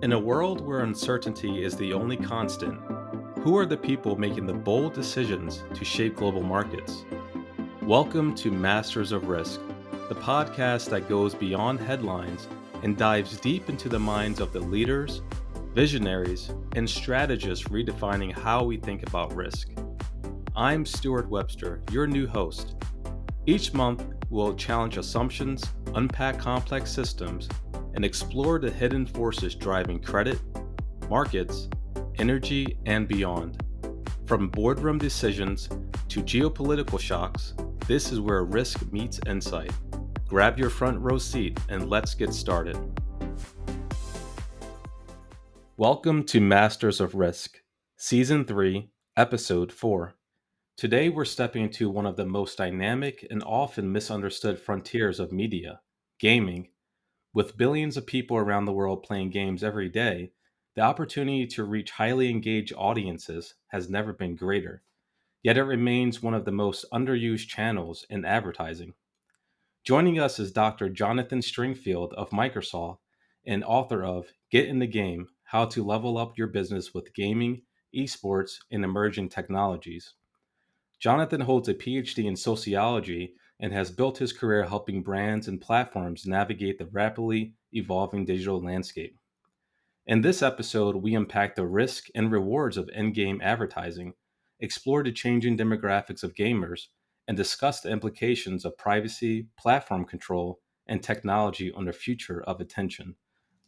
In a world where uncertainty is the only constant, who are the people making the bold decisions to shape global markets? Welcome to Masters of Risk, the podcast that goes beyond headlines and dives deep into the minds of the leaders, visionaries, and strategists redefining how we think about risk. I'm Stewart Webster, your new host. Each month, we'll challenge assumptions, unpack complex systems, and explore the hidden forces driving credit, markets, energy, and beyond. From boardroom decisions to geopolitical shocks, this is where risk meets insight. Grab your front row seat and let's get started. Welcome to Masters of Risk, Season 3, Episode 4. Today we're stepping into one of the most dynamic and often misunderstood frontiers of media, gaming. With billions of people around the world playing games every day, the opportunity to reach highly engaged audiences has never been greater. Yet it remains one of the most underused channels in advertising. Joining us is Dr. Jonathan Stringfield of Microsoft and author of Get in the Game: How to Level Up Your Business with Gaming, Esports, and Emerging Technologies. Jonathan holds a PhD in sociology and has built his career helping brands and platforms navigate the rapidly evolving digital landscape. In this episode, we unpack the risk and rewards of in-game advertising, explore the changing demographics of gamers, and discuss the implications of privacy, platform control, and technology on the future of attention.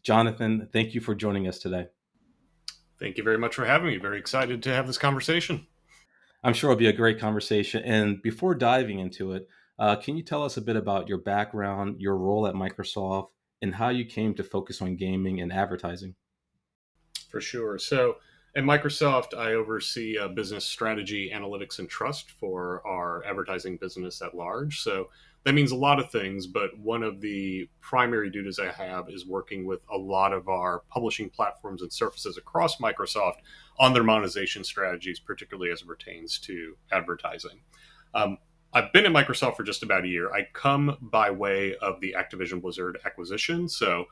Jonathan, thank you for joining us today. Thank you very much for having me. Very excited to have this conversation. I'm sure it'll be a great conversation. And before diving into it, can you tell us a bit about your background, your role at Microsoft, and how you came to focus on gaming and advertising? For sure. So at Microsoft, I oversee business strategy, analytics, and trust for our advertising business at large. So that means a lot of things, but one of the primary duties I have is working with a lot of our publishing platforms and surfaces across Microsoft on their monetization strategies, particularly as it pertains to advertising. Um, I've been at Microsoft for just about a year. I come by way of the Activision Blizzard acquisition. So,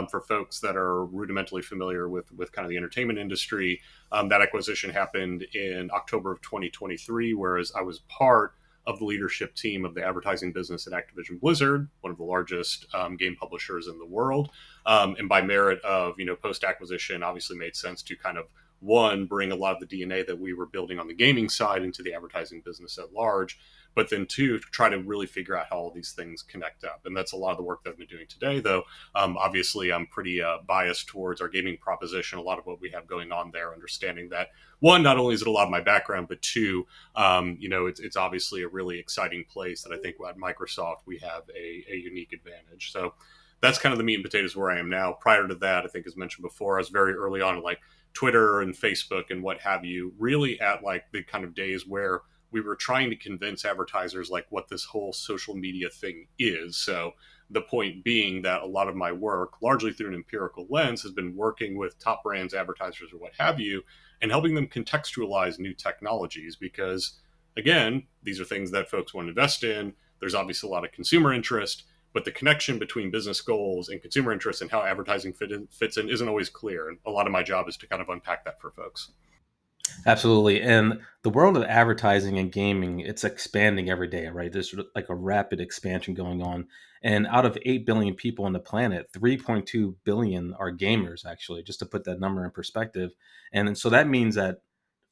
for folks that are rudimentally familiar with kind of the entertainment industry, that acquisition happened in October of 2023, whereas I was part of the leadership team of the advertising business at Activision Blizzard, one of the largest game publishers in the world. And by merit of post acquisition, obviously made sense to kind of one bring a lot of the DNA that we were building on the gaming side into the advertising business at large, but then two, try to really figure out how all these things connect up. And that's a lot of the work that I've been doing today, though. Obviously, I'm pretty biased towards our gaming proposition, a lot of what we have going on there, understanding that, one, not only is it a lot of my background, but two, it's obviously a really exciting place that I think at Microsoft we have a unique advantage. So that's kind of the meat and potatoes where I am now. Prior to that, I think as mentioned before, I was very early on like Twitter and Facebook and what have you, really at like the kind of days where we were trying to convince advertisers like what this whole social media thing is. So the point being that a lot of my work, largely through an empirical lens, has been working with top brands, advertisers, or what have you, and helping them contextualize new technologies because, again, these are things that folks want to invest in. There's obviously a lot of consumer interest, but the connection between business goals and consumer interest and how advertising fits in isn't always clear. And a lot of my job is to kind of unpack that for folks. Absolutely. And the world of advertising and gaming, it's expanding every day, right? There's like a rapid expansion going on. And out of 8 billion people on the planet, 3.2 billion are gamers, actually, just to put that number in perspective. And so that means that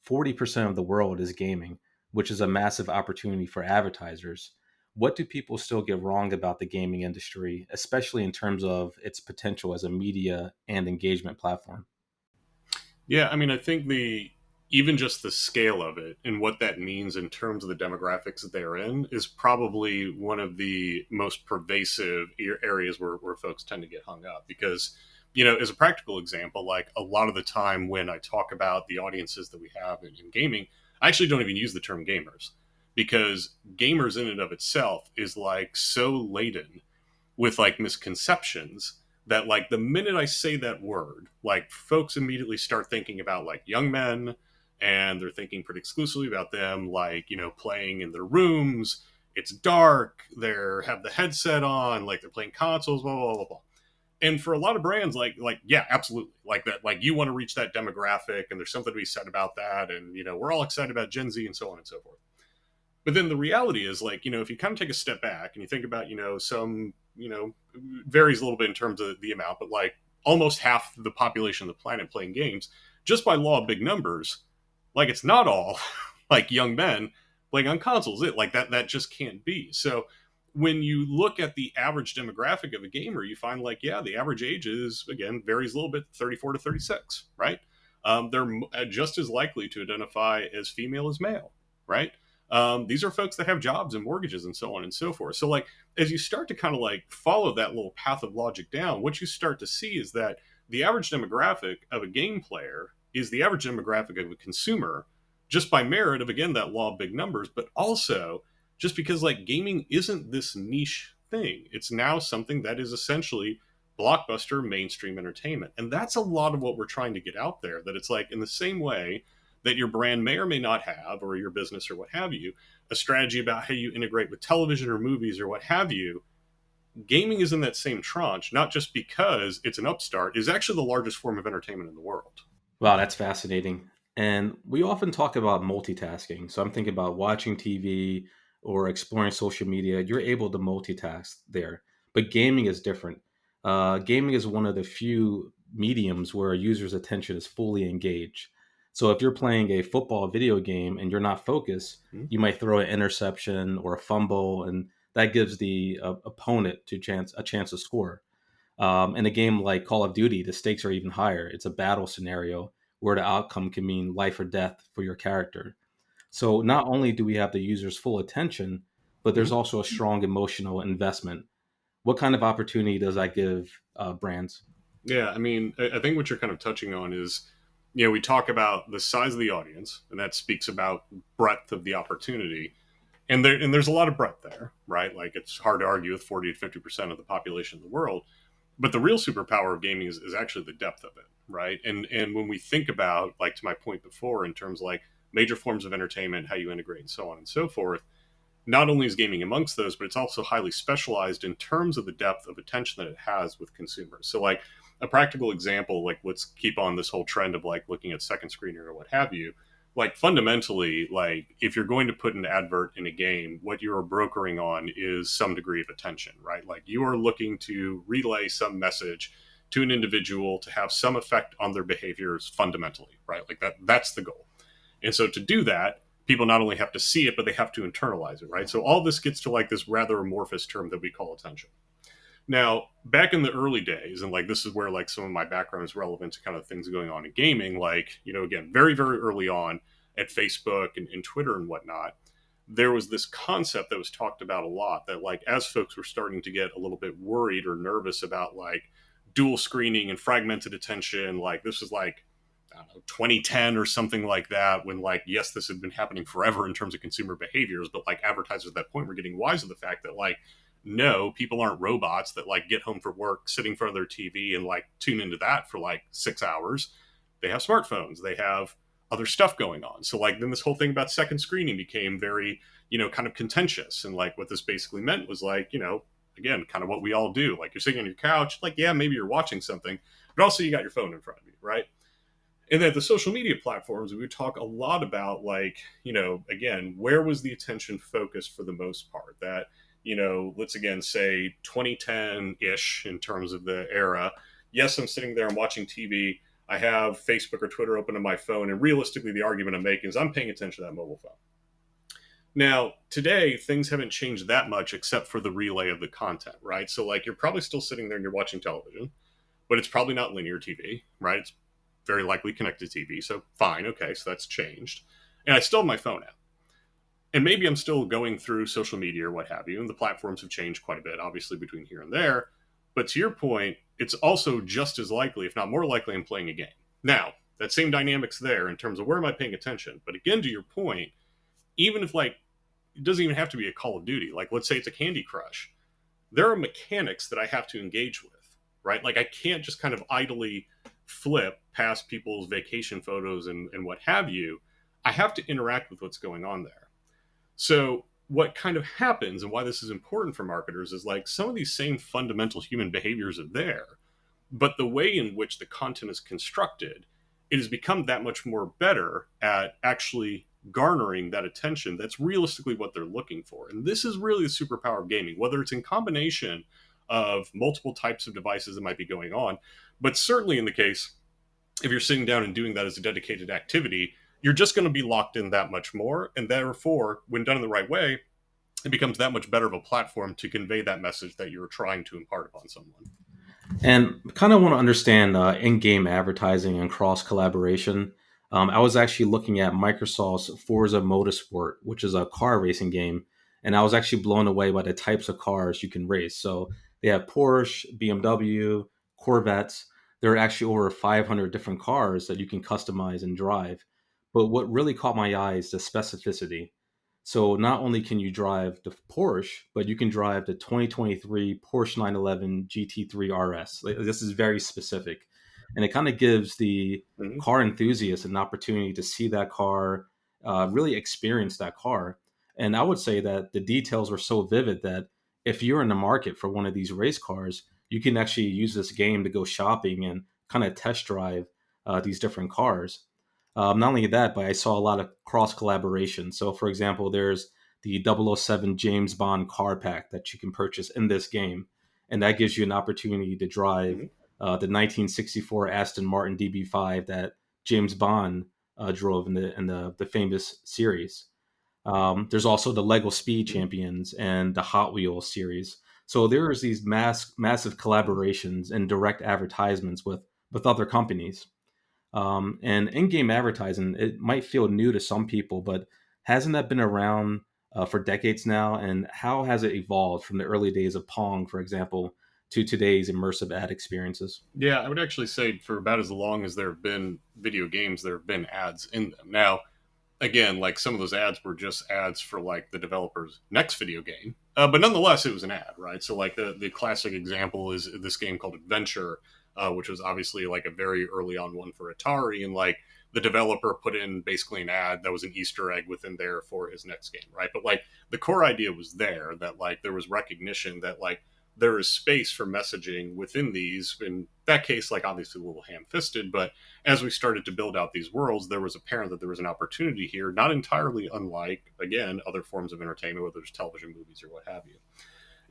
40% of the world is gaming, which is a massive opportunity for advertisers. What do people still get wrong about the gaming industry, especially in terms of its potential as a media and engagement platform? Yeah, I mean, I think the even just the scale of it and what that means in terms of the demographics that they're in is probably one of the most pervasive areas where folks tend to get hung up because as a practical example, like a lot of the time when I talk about the audiences that we have in gaming, I actually don't even use the term gamers because gamers in and of itself is like so laden with like misconceptions that like the minute I say that word, like folks immediately start thinking about like young men and they're thinking pretty exclusively about them like, playing in their rooms. It's dark, they have the headset on, like they're playing consoles, blah, blah, blah, blah. And for a lot of brands, yeah, absolutely, like that, like you want to reach that demographic, and there's something to be said about that, and we're all excited about Gen Z and so on and so forth. But then the reality is, like, if you kind of take a step back and you think about, some, varies a little bit in terms of the amount, but like almost half the population of the planet playing games, just by law of big numbers, like it's not all like young men playing on consoles. It like that just can't be. So when you look at the average demographic of a gamer, you find like, yeah, the average age is, again, varies a little bit, 34 to 36, right? They're just as likely to identify as female as male, right? These are folks that have jobs and mortgages and so on and so forth. So, like, as you start to kind of like follow that little path of logic down, what you start to see is that the average demographic of a game player is the average demographic of a consumer, just by merit of, again, that law of big numbers, but also just because like gaming isn't this niche thing. It's now something that is essentially blockbuster mainstream entertainment. And that's a lot of what we're trying to get out there, that it's like, in the same way that your brand may or may not have, or your business or what have you, a strategy about how you integrate with television or movies or what have you, gaming is in that same tranche, not just because it's an upstart, is actually the largest form of entertainment in the world. Wow, that's fascinating. And we often talk about multitasking. So I'm thinking about watching TV or exploring social media. You're able to multitask there. But gaming is different. Gaming is one of the few mediums where a user's attention is fully engaged. So if you're playing a football video game and you're not focused, Hmm? you might throw an interception or a fumble, and that gives the opponent a chance to score. In a game like Call of Duty, the stakes are even higher. It's a battle scenario where the outcome can mean life or death for your character. So not only do we have the user's full attention, but there's Hmm? also a strong emotional investment. What kind of opportunity does that give brands? Yeah, I mean, I think what you're kind of touching on is, we talk about the size of the audience, and that speaks about breadth of the opportunity. And there's a lot of breadth there, right? Like, it's hard to argue with 40 to 50% of the population of the world. But the real superpower of gaming is actually the depth of it, right? And when we think about, like, to my point before, in terms of like major forms of entertainment, how you integrate and so on and so forth, not only is gaming amongst those, but it's also highly specialized in terms of the depth of attention that it has with consumers. So, like, a practical example, like, let's keep on this whole trend of like looking at second screening or what have you. Like, fundamentally, like, if you're going to put an advert in a game, what you're brokering on is some degree of attention, right? Like, you are looking to relay some message to an individual to have some effect on their behaviors fundamentally, right? Like, that's the goal. And so to do that, people not only have to see it, but they have to internalize it, right? So all this gets to like this rather amorphous term that we call attention. Now, back in the early days, and like this is where like some of my background is relevant to kind of things going on in gaming, like, again, very, very early on at Facebook and Twitter and whatnot, there was this concept that was talked about a lot, that like as folks were starting to get a little bit worried or nervous about like dual screening and fragmented attention, like this was like, I don't know, 2010 or something like that, when like, yes, this had been happening forever in terms of consumer behaviors, but like advertisers at that point were getting wise to the fact that like, no, people aren't robots that like get home from work, sit in front of their TV and like tune into that for like 6 hours. They have smartphones, they have other stuff going on. So like then this whole thing about second screening became very, kind of contentious. And like what this basically meant was like, again, kind of what we all do. Like, you're sitting on your couch, like, yeah, maybe you're watching something, but also you got your phone in front of you, right? And then the social media platforms, we talk a lot about like, again, where was the attention focused for the most part? That, let's again say 2010-ish in terms of the era. Yes, I'm sitting there, I'm watching TV, I have Facebook or Twitter open on my phone, and realistically the argument I'm making is I'm paying attention to that mobile phone. Now, today, things haven't changed that much except for the relay of the content, right? So, like, you're probably still sitting there and you're watching television, but it's probably not linear TV, right? It's very likely connected TV. So, fine, okay, so that's changed. And I still have my phone out. And maybe I'm still going through social media or what have you, and the platforms have changed quite a bit, obviously, between here and there. But to your point, it's also just as likely, if not more likely, I'm playing a game. Now, that same dynamic's there in terms of where am I paying attention. But again, to your point, even if like it doesn't even have to be a Call of Duty. Like, let's say it's a Candy Crush. There are mechanics that I have to engage with, right? Like, I can't just kind of idly flip past people's vacation photos and what have you. I have to interact with what's going on there. So, what kind of happens and why this is important for marketers is like some of these same fundamental human behaviors are there, But the way in which the content is constructed, it has become that much more better at actually garnering that attention. That's realistically what they're looking for. And this is really the superpower of gaming, whether it's in combination of multiple types of devices that might be going on, but certainly in the case if you're sitting down and doing that as a dedicated activity, you're just going to be locked in that much more. And therefore, when done in the right way, it becomes that much better of a platform to convey that message that you're trying to impart upon someone. And kind of want to understand in-game advertising and cross collaboration. I was actually looking at Microsoft's Forza Motorsport, which is a car racing game, and I was actually blown away by the types of cars you can race. So they have Porsche, BMW, Corvettes. There are actually over 500 different cars that you can customize and drive. But what really caught my eye is the specificity. So not only can you drive the Porsche, but you can drive the 2023 Porsche 911 GT3 RS. Like, this is very specific, and it kind of gives the Mm-hmm. car enthusiast an opportunity to see that car, really experience that car. And I would say that the details were so vivid that if you're in the market for one of these race cars, you can actually use this game to go shopping and kind of test drive these different cars. Not only that, but I saw a lot of cross collaboration. So, for example, there's the 007 James Bond car pack that you can purchase in this game, and that gives you an opportunity to drive Mm-hmm. the 1964 Aston Martin DB5 that James Bond drove in the famous series. There's also the Lego Speed Mm-hmm. Champions and the Hot Wheels series. So there's these massive collaborations and direct advertisements with other companies. And in-game advertising, it might feel new to some people, but hasn't that been around for decades now? And how has it evolved from the early days of Pong, for example, to today's immersive ad experiences? Yeah, I would actually say for about as long as there have been video games, there have been ads in them. Now, again, like some of those ads were just ads for like the developer's next video game, but nonetheless, it was an ad, right? So like the classic example is this game called Adventure, which was obviously like a very early on one for Atari, and like the developer put in basically an ad that was an Easter egg within there for his next game, right? But like the core idea was there that like there was recognition that like there is space for messaging within these. In that case, like obviously a little ham-fisted, but as we started to build out these worlds, there was apparent that there was an opportunity here, not entirely unlike, again, other forms of entertainment, whether it's television, movies, or what have you.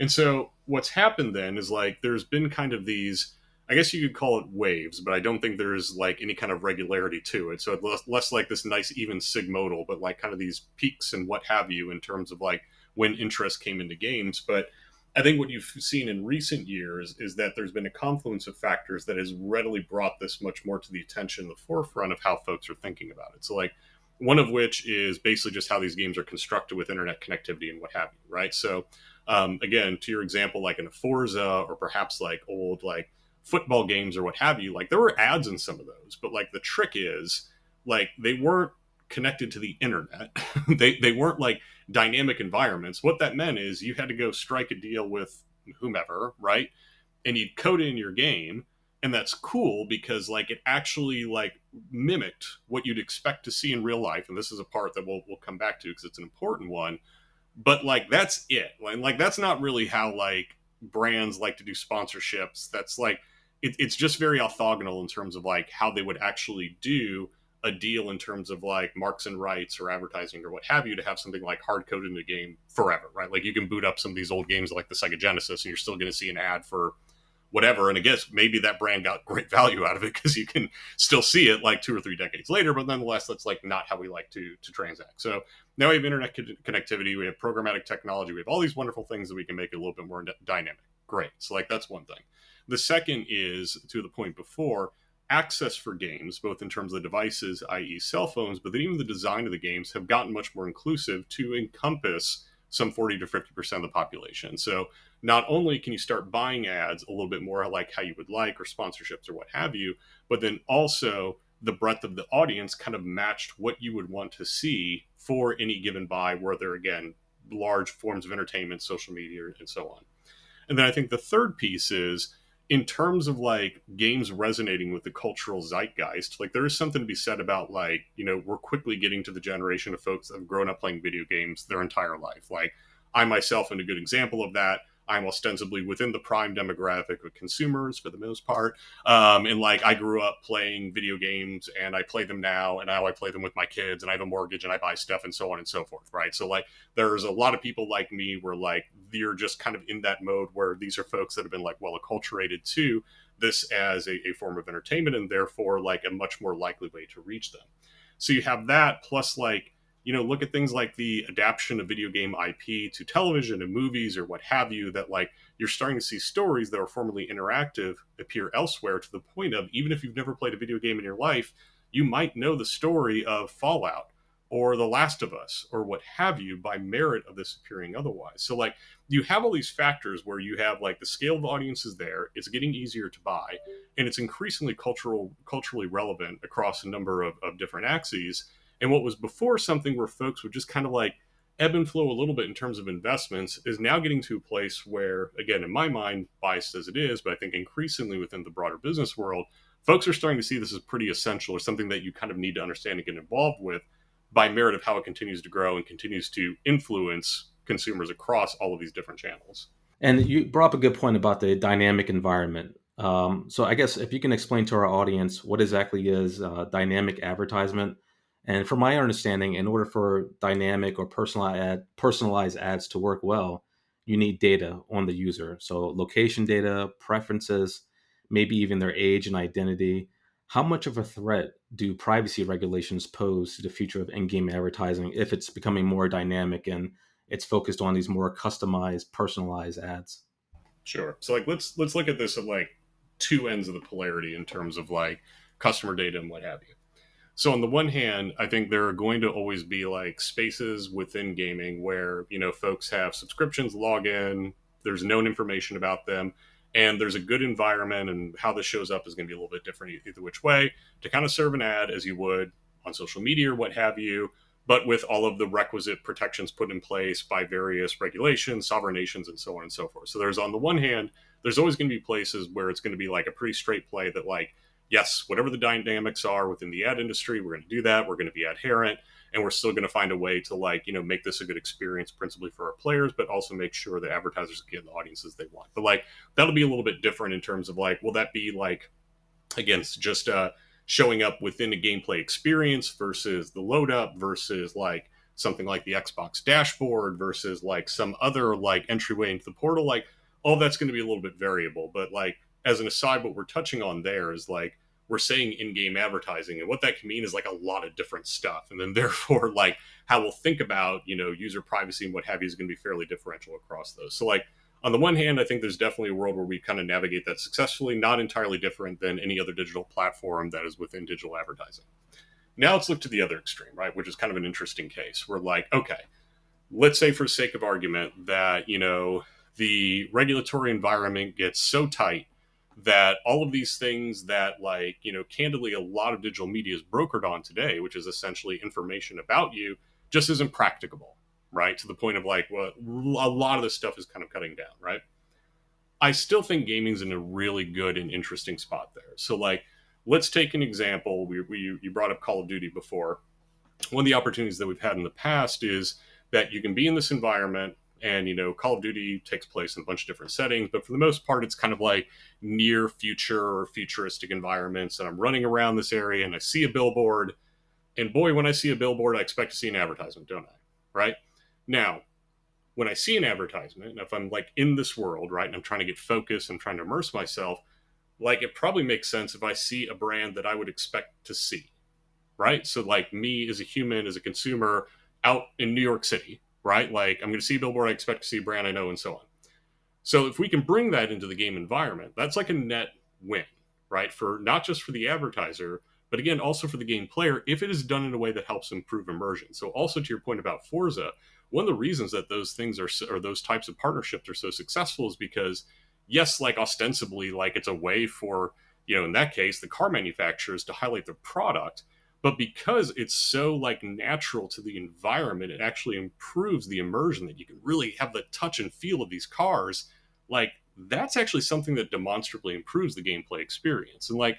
And so what's happened then is like there's been kind of these, I guess you could call it waves, but I don't think there's like any kind of regularity to it. So it's less like this nice even sigmodal, but like kind of these peaks and what have you in terms of like when interest came into games. But I think what you've seen in recent years is that there's been a confluence of factors that has readily brought this much more to the attention, the forefront of how folks are thinking about it. So, like, one of which is basically just how these games are constructed with internet connectivity and what have you, right? So, again, to your example, like in a Forza or perhaps like old like football games or what have you, like there were ads in some of those, but like the trick is like they weren't connected to the internet. They weren't like dynamic environments. What that meant is you had to go strike a deal with whomever, right? And you'd code it in your game, and that's cool because like it actually like mimicked what you'd expect to see in real life. And this is a part that we'll come back to because it's an important one. But like that's it. Like that's not really how like brands like to do sponsorships. That's like it's just very orthogonal in terms of like how they would actually do a deal in terms of like marks and rights or advertising or what have you to have something like hard coded in the game forever, right? Like you can boot up some of these old games like the Sega Genesis and you're still going to see an ad for whatever. And I guess maybe that brand got great value out of it because you can still see it like 2 or 3 decades later. But nonetheless, that's like not how we like to transact. So now we have internet connectivity, we have programmatic technology, we have all these wonderful things that we can make it a little bit more dynamic. Great. So like that's one thing. The second is to the point before access for games, both in terms of the devices, i.e., cell phones, but then even the design of the games have gotten much more inclusive to encompass some 40 to 50% of the population. So not only can you start buying ads a little bit more like how you would like, or sponsorships or what have you, but then also the breadth of the audience kind of matched what you would want to see for any given buy, whether again, large forms of entertainment, social media, and so on. And then I think the third piece is in terms of like games resonating with the cultural zeitgeist, like there is something to be said about like, you know, we're quickly getting to the generation of folks that have grown up playing video games their entire life. Like I myself am a good example of that. I'm ostensibly within the prime demographic of consumers for the most part. And like I grew up playing video games and I play them now and now I play them with my kids and I have a mortgage and I buy stuff and so on and so forth. Right. So like there's a lot of people like me where like you're just kind of in that mode where these are folks that have been like well acculturated to this as a form of entertainment and therefore like a much more likely way to reach them. So you have that plus like, look at things like the adaptation of video game IP to television and movies or what have you, that like you're starting to see stories that are formerly interactive appear elsewhere to the point of even if you've never played a video game in your life, you might know the story of Fallout or The Last of Us or what have you by merit of this appearing otherwise. So like you have all these factors where you have like the scale of the audience is there, it's getting easier to buy, and it's increasingly culturally relevant across a number of different axes. And what was before something where folks would just kind of like ebb and flow a little bit in terms of investments is now getting to a place where, again, in my mind, biased as it is, but I think increasingly within the broader business world, folks are starting to see this as pretty essential or something that you kind of need to understand and get involved with by merit of how it continues to grow and continues to influence consumers across all of these different channels. And you brought up a good point about the dynamic environment. So I guess if you can explain to our audience what exactly is dynamic advertisement, and from my understanding, in order for dynamic or personalized ads to work well, you need data on the user. So location data, preferences, maybe even their age and identity. How much of a threat do privacy regulations pose to the future of in-game advertising if it's becoming more dynamic and it's focused on these more customized, personalized ads? Sure. So like let's look at this at like two ends of the polarity in terms of like customer data and what have you. So on the one hand, I think there are going to always be like spaces within gaming where, folks have subscriptions, log in, there's known information about them, and there's a good environment and how this shows up is going to be a little bit different either which way to kind of serve an ad as you would on social media or what have you, but with all of the requisite protections put in place by various regulations, sovereign nations, and so on and so forth. So there's on the one hand, there's always going to be places where it's going to be like a pretty straight play that like, yes, whatever the dynamics are within the ad industry, we're going to do that. We're going to be adherent, and we're still going to find a way to like, make this a good experience, principally for our players, but also make sure that advertisers get the audiences they want. But like, that'll be a little bit different in terms of like, will that be like, again, just showing up within a gameplay experience versus the load up versus like something like the Xbox dashboard versus like some other like entryway into the portal, like all that's going to be a little bit variable. But like as an aside, what we're touching on there is like we're saying in-game advertising, and what that can mean is like a lot of different stuff, and then therefore like how we'll think about user privacy and what have you is going to be fairly differential across those. So like on the one hand, I think there's definitely a world where we kind of navigate that successfully, not entirely different than any other digital platform that is within digital advertising. Now let's look to the other extreme, right? Which is kind of an interesting case. We're like, okay, let's say for sake of argument that, the regulatory environment gets so tight that all of these things that like, candidly a lot of digital media is brokered on today, which is essentially information about you, just isn't practicable, right? To the point of like, well, a lot of this stuff is kind of cutting down, right? I still think gaming's in a really good and interesting spot there. So like, let's take an example. You brought up Call of Duty before. One of the opportunities that we've had in the past is that you can be in this environment and Call of Duty takes place in a bunch of different settings, but for the most part it's kind of like near future or futuristic environments, and I'm running around this area and I see a billboard, and boy, when I see a billboard I expect to see an advertisement, don't I? Right? Now, when I see an advertisement, and if I'm like in this world, right, and I'm trying to get focused, I'm trying to immerse myself, like it probably makes sense if I see a brand that I would expect to see, right? So like me as a human, as a consumer out in New York City, right? Like I'm going to see a billboard, I expect to see a brand I know, and so on. So if we can bring that into the game environment, that's like a net win, right? For not just for the advertiser, but again, also for the game player, if it is done in a way that helps improve immersion. So also to your point about Forza, one of the reasons that those things are, or those types of partnerships are so successful is because, yes, like ostensibly, like it's a way for, in that case, the car manufacturers to highlight their product, but because it's so like natural to the environment, it actually improves the immersion that you can really have the touch and feel of these cars. Like that's actually something that demonstrably improves the gameplay experience. And like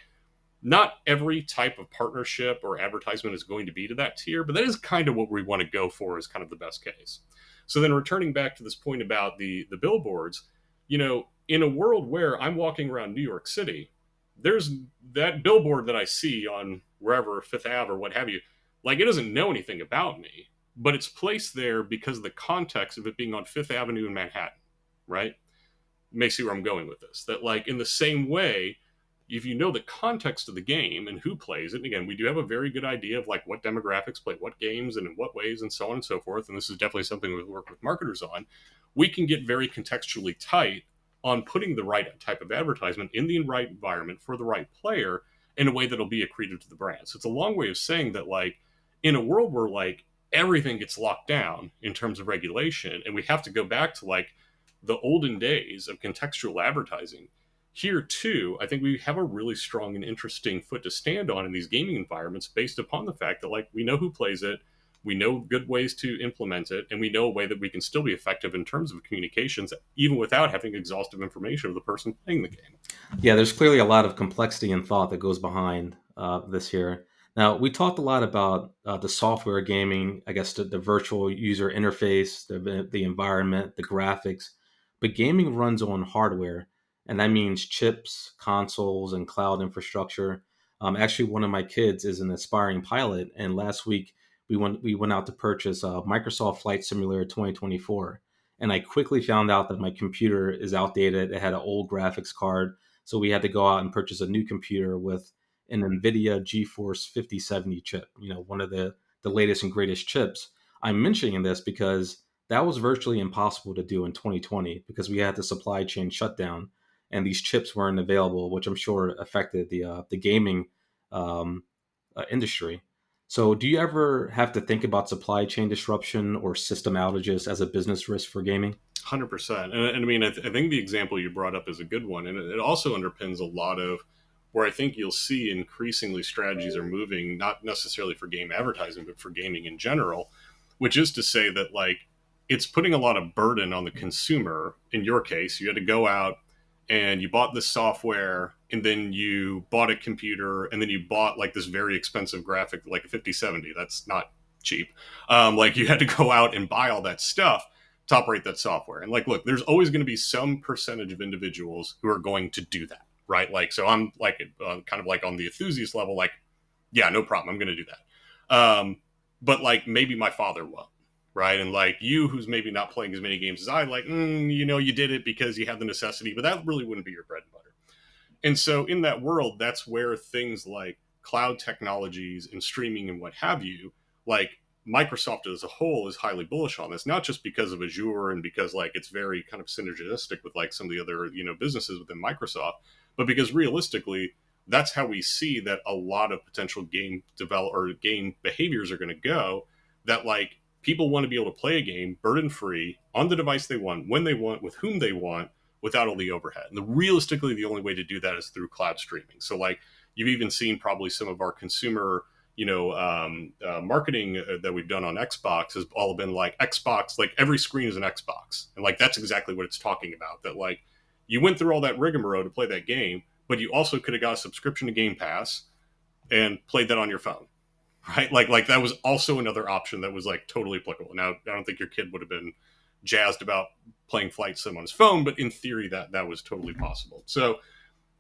not every type of partnership or advertisement is going to be to that tier, but that is kind of what we want to go for as kind of the best case. So then returning back to this point about the billboards, In a world where I'm walking around New York City, there's that billboard that I see on wherever, Fifth Ave or what have you, like it doesn't know anything about me, but it's placed there because of the context of it being on Fifth Avenue in Manhattan, right? May see where I'm going with this. That, like, in the same way, if you know the context of the game and who plays it, and again, we do have a very good idea of like what demographics play what games and in what ways and so on and so forth. And this is definitely something we work with marketers on. We can get very contextually tight on putting the right type of advertisement in the right environment for the right player in a way that'll be accretive to the brand. So it's a long way of saying that, like, in a world where like everything gets locked down in terms of regulation, and we have to go back to like the olden days of contextual advertising, here too, I think we have a really strong and interesting foot to stand on in these gaming environments based upon the fact that, like, we know who plays it, we know good ways to implement it, and we know a way that we can still be effective in terms of communications, even without having exhaustive information of the person playing the game. Yeah, there's clearly a lot of complexity and thought that goes behind this here. Now, we talked a lot about the software gaming, I guess the virtual user interface, the environment, the graphics, but gaming runs on hardware, and that means chips, consoles, and cloud infrastructure. Actually, one of my kids is an aspiring pilot, and last week we went out to purchase Microsoft Flight Simulator 2024, and I quickly found out that my computer is outdated. It had an old graphics card, so we had to go out and purchase a new computer with an NVIDIA GeForce 5070 chip, one of the latest and greatest chips. I'm mentioning this because that was virtually impossible to do in 2020 because we had the supply chain shutdown and these chips weren't available, which I'm sure affected the gaming industry. So, do you ever have to think about supply chain disruption or system outages as a business risk for gaming? 100%. And I mean, I think the example you brought up is a good one. And it also underpins a lot of where I think you'll see increasingly strategies are moving, not necessarily for game advertising, but for gaming in general, which is to say that, like, it's putting a lot of burden on the consumer. In your case, you had to go out and you bought this software, and then you bought a computer, and then you bought like this very expensive graphic, like a 5070. That's not cheap. Like, you had to go out and buy all that stuff to operate that software. And, like, look, there's always going to be some percentage of individuals who are going to do that, right? Like, so I'm like kind of like on the enthusiast level, like, yeah, no problem, I'm going to do that. But like maybe my father won't, right? And like you, who's maybe not playing as many games as I, like, you did it because you had the necessity, but that really wouldn't be your bread and butter. And so in that world, that's where things like cloud technologies and streaming and what have you, like, Microsoft as a whole is highly bullish on this, not just because of Azure and because like it's very kind of synergistic with like some of the other, businesses within Microsoft, but because realistically, that's how we see that a lot of potential game develop or game behaviors are going to go. That, like, people want to be able to play a game burden free on the device they want, when they want, with whom they want, without all the overhead. And realistically, the only way to do that is through cloud streaming. So, like, you've even seen probably some of our consumer, marketing that we've done on Xbox has all been like Xbox, like every screen is an Xbox. And like, that's exactly what it's talking about. That, like, you went through all that rigmarole to play that game, but you also could have got a subscription to Game Pass and played that on your phone, right? Like that was also another option that was like totally applicable. Now, I don't think your kid would have been jazzed about playing Flight Sim on his phone, but in theory, that was totally possible. So,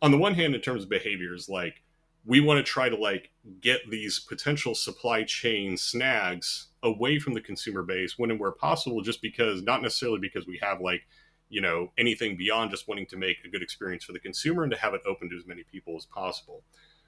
on the one hand, in terms of behaviors, like, we want to try to like get these potential supply chain snags away from the consumer base when and where possible, just because, not necessarily because we have like, anything beyond just wanting to make a good experience for the consumer and to have it open to as many people as possible.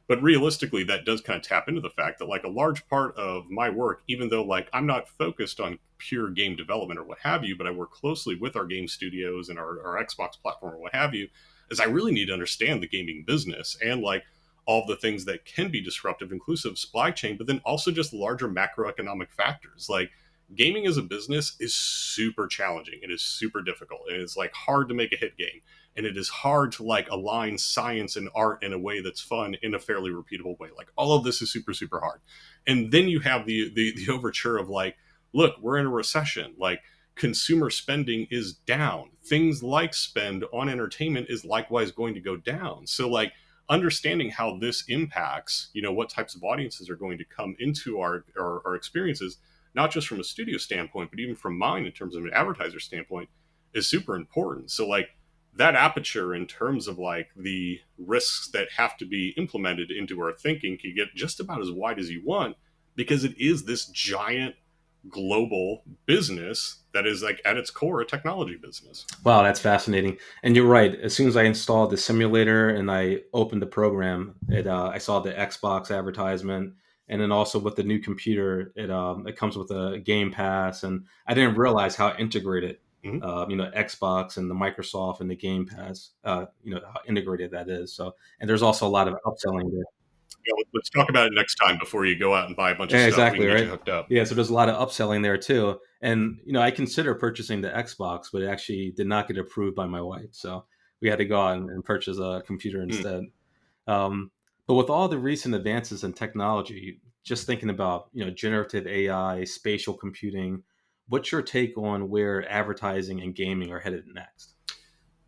But realistically, that does kind of tap into the fact that like a large part of my work, even though like I'm not focused on pure game development or what have you, but I work closely with our game studios and our Xbox platform or what have you, is I really need to understand the gaming business and like all the things that can be disruptive, inclusive of supply chain, but then also just larger macroeconomic factors. Like, gaming as a business is super challenging. It is super difficult. And it's like hard to make a hit game. And it is hard to like align science and art in a way that's fun in a fairly repeatable way. Like, all of this is super, super hard. And then you have the overture of like, look, we're in a recession. Like, consumer spending is down. Things like spend on entertainment is likewise going to go down. So like, understanding how this impacts, what types of audiences are going to come into our experiences, not just from a studio standpoint, but even from mine in terms of an advertiser standpoint, is super important. So like, that aperture in terms of like the risks that have to be implemented into our thinking can get just about as wide as you want, because it is this giant global business that is like at its core a technology business. Wow, that's fascinating. And you're right. As soon as I installed the simulator and I opened the program, I saw the Xbox advertisement, and then also with the new computer, it comes with a Game Pass, and I didn't realize how integrated, Mm-hmm. Xbox and the Microsoft and the Game Pass, how integrated that is. So, and there's also a lot of upselling there. Yeah, let's talk about it next time before you go out and buy a bunch of Yeah, stuff. We exactly, can get you right? hooked up. Yeah, so there's a lot of upselling there too. And I consider purchasing the Xbox, but it actually did not get approved by my wife. So we had to go out and purchase a computer Hmm. instead. Um, but with all the recent advances in technology, just thinking about generative AI, spatial computing, what's your take on where advertising and gaming are headed next?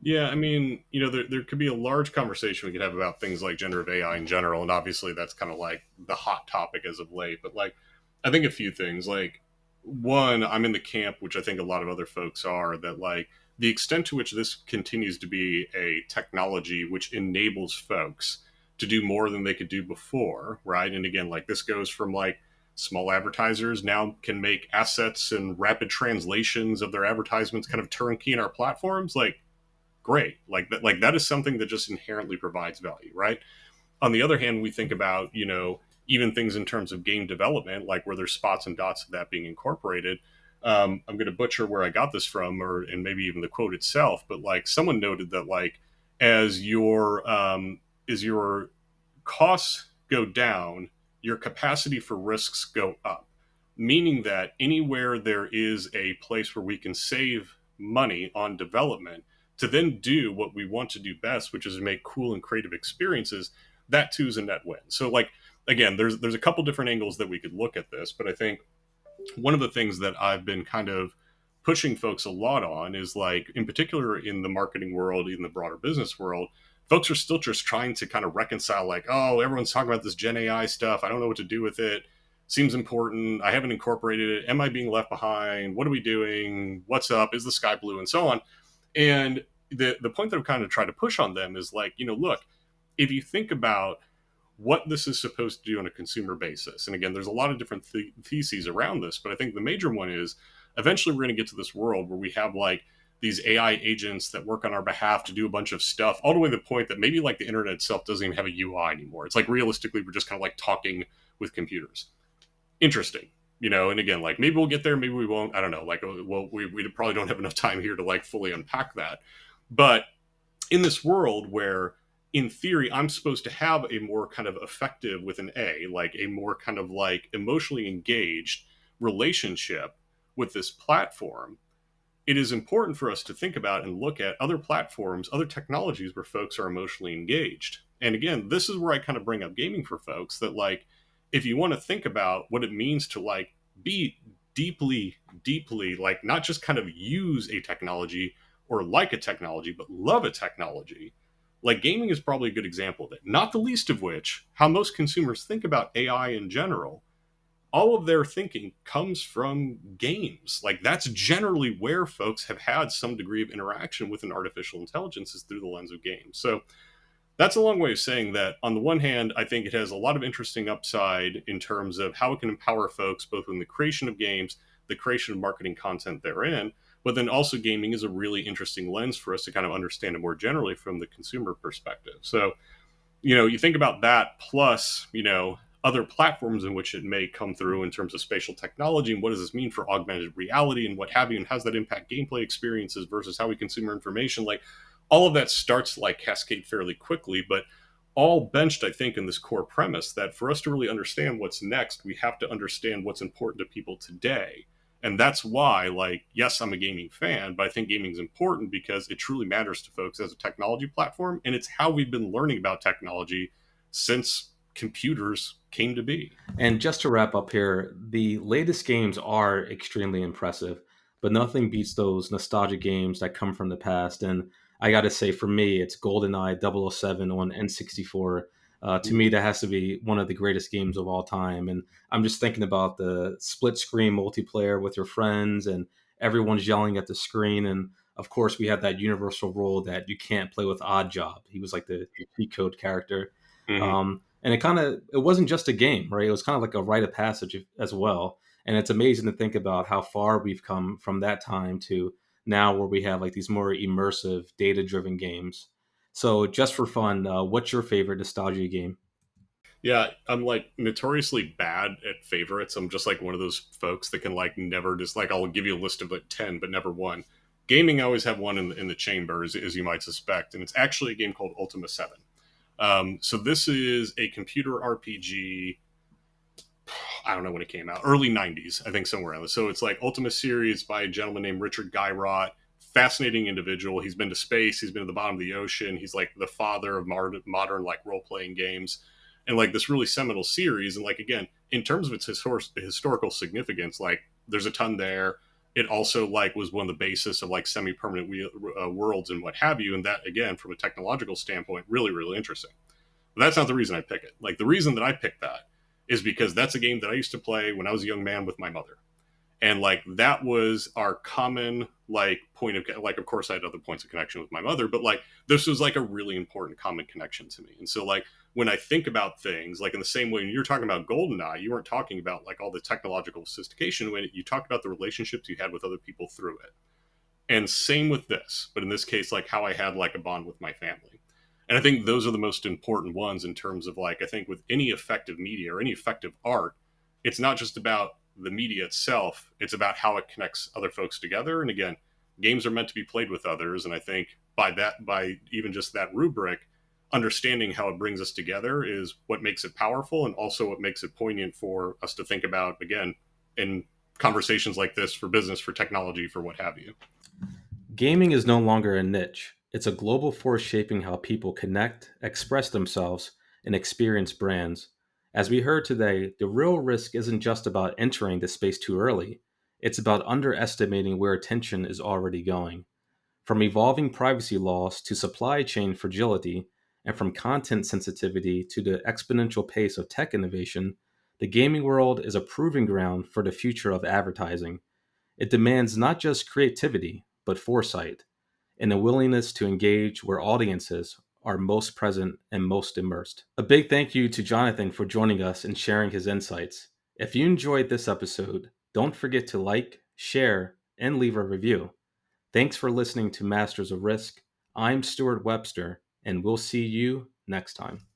Yeah, I mean, there could be a large conversation we could have about things like generative AI in general, and obviously that's kind of like the hot topic as of late. But like, I think a few things. Like, one, I'm in the camp, which I think a lot of other folks are, that like the extent to which this continues to be a technology which enables folks to do more than they could do before, right? And again, like this goes from like small advertisers now can make assets and rapid translations of their advertisements kind of turnkey in our platforms, like great. Like that is something that just inherently provides value, right? On the other hand, we think about, even things in terms of game development, like where there's spots and dots of that being incorporated. I'm going to butcher where I got this from, or and maybe even the quote itself, but like someone noted that like as your costs go down, your capacity for risks go up, meaning that anywhere there is a place where we can save money on development to then do what we want to do best, which is make cool and creative experiences, that too is a net win. So like again, there's a couple different angles that we could look at this, but I think one of the things that I've been kind of pushing folks a lot on is like, in particular in the marketing world, in the broader business world, folks are still just trying to kind of reconcile, like, oh, everyone's talking about this Gen AI stuff. I don't know what to do with it. Seems important. I haven't incorporated it. Am I being left behind? What are we doing? What's up? Is the sky blue? And so on. And the point that I'm kind of trying to push on them is like, look, if you think about what this is supposed to do on a consumer basis. And again, there's a lot of different theses around this, but I think the major one is eventually we're going to get to this world where we have like these AI agents that work on our behalf to do a bunch of stuff, all the way to the point that maybe like the internet itself doesn't even have a UI anymore. It's like realistically, we're just kind of like talking with computers. Interesting. And again, like maybe we'll get there, maybe we won't. I don't know. Like, well, we probably don't have enough time here to like fully unpack that. But in this world where in theory I'm supposed to have a more kind of effective, with an A, like a more kind of like emotionally engaged relationship with this platform, it is important for us to think about and look at other platforms, other technologies where folks are emotionally engaged. And again, this is where I kind of bring up gaming for folks, that like if you want to think about what it means to like be deeply, deeply like not just kind of use a technology or like a technology, but love a technology, like gaming is probably a good example of it. Not the least of which, how most consumers think about AI in general, all of their thinking comes from games. Like that's generally where folks have had some degree of interaction with an artificial intelligence, is through the lens of games. So that's a long way of saying that on the one hand, I think it has a lot of interesting upside in terms of how it can empower folks both in the creation of games, the creation of marketing content therein, but then also gaming is a really interesting lens for us to kind of understand it more generally from the consumer perspective. So you think about that plus, other platforms in which it may come through in terms of spatial technology, and what does this mean for augmented reality and what have you, and how does that impact gameplay experiences versus how we consume our information. Like all of that starts to like cascade fairly quickly, but all benched, I think, in this core premise that for us to really understand what's next, we have to understand what's important to people today. And that's why, like, yes, I'm a gaming fan, but I think gaming is important because it truly matters to folks as a technology platform. And it's how we've been learning about technology since computers came to be. And just to wrap up here, the latest games are extremely impressive, but nothing beats those nostalgic games that come from the past. And I got to say, for me, it's GoldenEye 007 on N64. To me, that has to be one of the greatest games of all time. And I'm just thinking about the split screen multiplayer with your friends, and everyone's yelling at the screen. And Of course, we have that universal rule that you can't play with Odd Job. He was like the cheat code character. Hmm. And it wasn't just a game, right? It was kind of like a rite of passage as well. And it's amazing to think about how far we've come from that time to now, where we have like these more immersive, data driven games. So, just for fun, what's your favorite nostalgia game? Yeah, I'm like notoriously bad at favorites. I'm just like one of those folks that can like never just like I'll give you a list of like 10, but never one. Gaming, I always have one in the chamber, as you might suspect, and it's actually a game called Ultima 7. So this is a computer RPG. I don't know when it came out, early 90s, I think somewhere around. So it's like Ultima series by a gentleman named Richard Guyrot. Fascinating individual. He's been to space. He's been to the bottom of the ocean. He's like the father of modern like role playing games, and like this really seminal series. And like again, in terms of its historical significance, like there's a ton there. It also like was one of the basis of like semi permanent worlds and what have you. And that again, from a technological standpoint, really interesting. But that's not the reason I pick it. Like the reason that I picked that is because that's a game that I used to play when I was a young man with my mother. And like that was our common like point of like of course I had other points of connection with my mother, but like this was like a really important common connection to me. And so like when I think about things like in the same way when you're talking about Goldeneye, you weren't talking about like all the technological sophistication when you talked about the relationships you had with other people through it. And same with this, but in this case, like how I had like a bond with my family. And I think those are the most important ones in terms of like, I think with any effective media or any effective art, it's not just about the media itself, it's about how it connects other folks together. And again, games are meant to be played with others. And I think by even just that rubric, understanding how it brings us together is what makes it powerful and also what makes it poignant for us to think about, again, in conversations like this for business, for technology, for what have you. Gaming is no longer a niche. It's a global force shaping how people connect, express themselves, and experience brands. As we heard today, the real risk isn't just about entering the space too early, it's about underestimating where attention is already going. From evolving privacy laws to supply chain fragility, and from content sensitivity to the exponential pace of tech innovation, the gaming world is a proving ground for the future of advertising. It demands not just creativity, but foresight and a willingness to engage where audiences are most present and most immersed. A big thank you to Jonathan for joining us and sharing his insights. If you enjoyed this episode, don't forget to like, share, and leave a review. Thanks for listening to Masters of Risk. I'm Stewart Webster, and we'll see you next time.